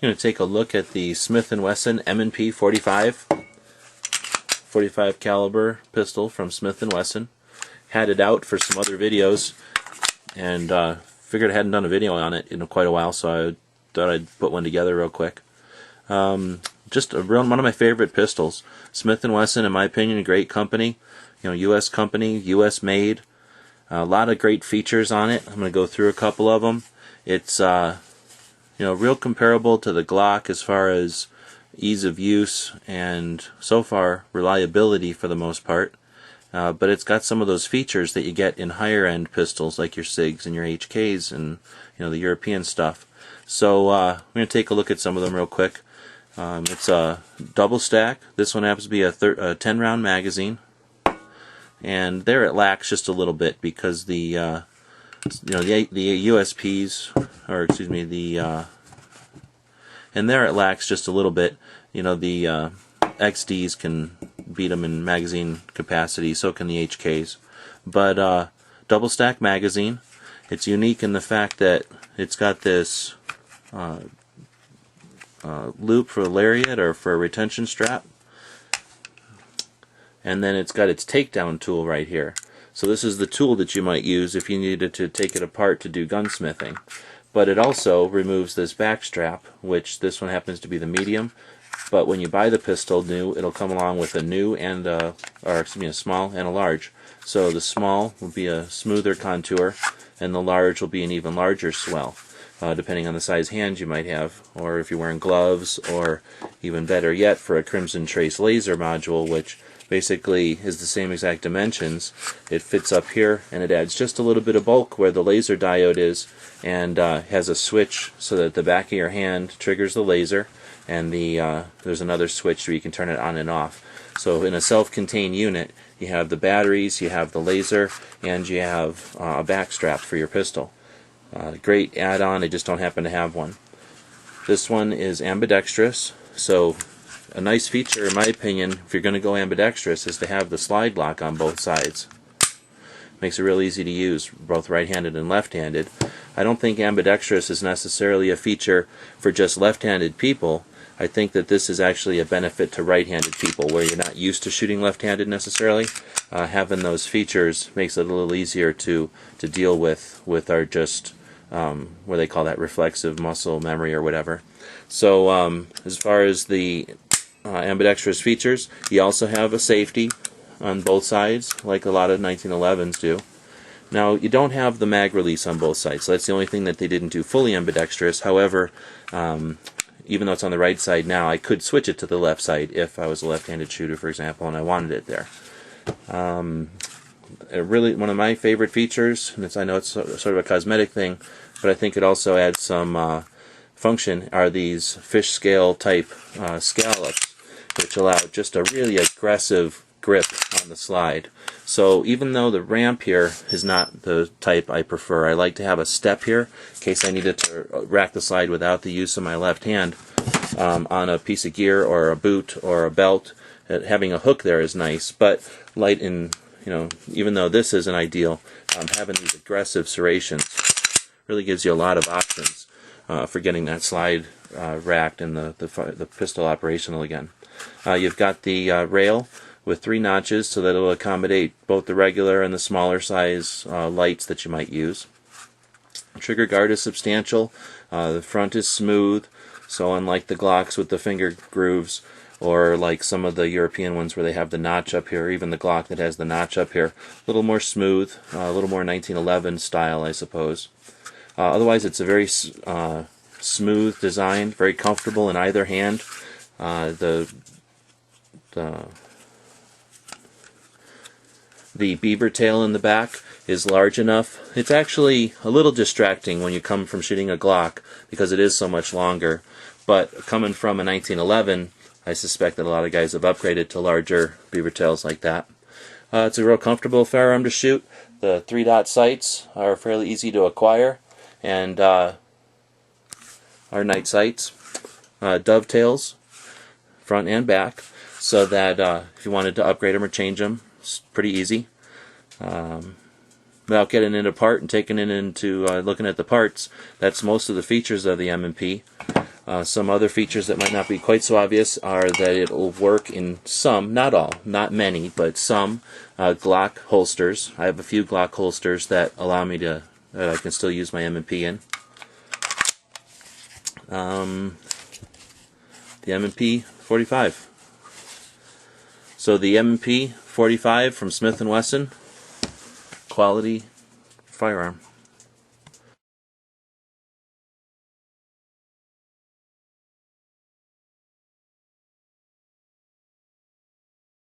going to take a look at the Smith Wesson M&P 45 caliber pistol from Smith Wesson. Had it out for some other videos and figured I hadn't done a video on it in quite a while, so I thought I'd put one together real quick. Just one of my favorite pistols. Smith Wesson, in my opinion, a great company. U.S. company, U.S. made. A lot of great features on it. I'm going to go through a couple of them. It's real comparable to the Glock as far as ease of use and so far reliability for the most part. But it's got some of those features that you get in higher end pistols like your SIGs and your HKs and the European stuff. So we're going to take a look at some of them real quick. It's a double stack. This one happens to be a 10 round magazine, and there it lacks just a little bit because the USPs, or excuse me, and there it lacks just a little bit. The XDs can beat them in magazine capacity, so can the HKs. But double stack magazine. It's unique in the fact that it's got this loop for a lariat or for a retention strap, and then it's got its takedown tool right here. So this is the tool that you might use if you needed to take it apart to do gunsmithing. But it also removes this back strap, which this one happens to be the medium. But when you buy the pistol new, it'll come along with a new and a small and a large. So the small will be a smoother contour, and the large will be an even larger swell, depending on the size hand you might have, or if you're wearing gloves, or even better yet, for a Crimson Trace laser module, which basically is the same exact dimensions. It fits up here, and it adds just a little bit of bulk where the laser diode is, and has a switch so that the back of your hand triggers the laser, and there's another switch where you can turn it on and off. So in a self-contained unit, you have the batteries, you have the laser, and you have a back strap for your pistol. Great add-on, I just don't happen to have one. This one is ambidextrous, so a nice feature, in my opinion, if you're going to go ambidextrous, is to have the slide lock on both sides. Makes it real easy to use, both right-handed and left-handed. I don't think ambidextrous is necessarily a feature for just left-handed people. I think that this is actually a benefit to right-handed people, where you're not used to shooting left-handed necessarily. Having those features makes it a little easier to deal with our just what they call that reflexive muscle memory or whatever. So as far as the ambidextrous features, you also have a safety on both sides, like a lot of 1911s do. Now, you don't have the mag release on both sides, so that's the only thing that they didn't do fully ambidextrous. However, even though it's on the right side now, I could switch it to the left side if I was a left-handed shooter, for example, and I wanted it there. Really, one of my favorite features, and I know it's sort of a cosmetic thing, but I think it also adds some function, are these fish scale type scallops, which allow just a really aggressive grip on the slide. So even though the ramp here is not the type I prefer, I like to have a step here in case I needed to rack the slide without the use of my left hand on a piece of gear or a boot or a belt. Having a hook there is nice, but light in, even though this isn't ideal, having these aggressive serrations really gives you a lot of options for getting that slide racked and the pistol operational again. You've got the rail with 3 notches so that it will accommodate both the regular and the smaller size lights that you might use. The trigger guard is substantial. The front is smooth, so unlike the Glocks with the finger grooves, or like some of the European ones where they have the notch up here, or even the Glock that has the notch up here, a little more smooth, a little more 1911 style, I suppose. Otherwise, it's a very smooth design, very comfortable in either hand. The beaver tail in the back is large enough. It's actually a little distracting when you come from shooting a Glock because it is so much longer. But coming from a 1911, I suspect that a lot of guys have upgraded to larger beaver tails like that. It's a real comfortable firearm to shoot. The 3-dot sights are fairly easy to acquire, and are night sights. Dovetails, front and back, so that if you wanted to upgrade them or change them, it's pretty easy. Without getting it apart and taking it into looking at the parts, that's most of the features of the M&P. Some other features that might not be quite so obvious are that it will work in some, not all, not many, but some Glock holsters. I have a few Glock holsters that allow me to, that I can still use my M&P in. The M&P45. So the M&P45 from Smith Wesson, quality firearm.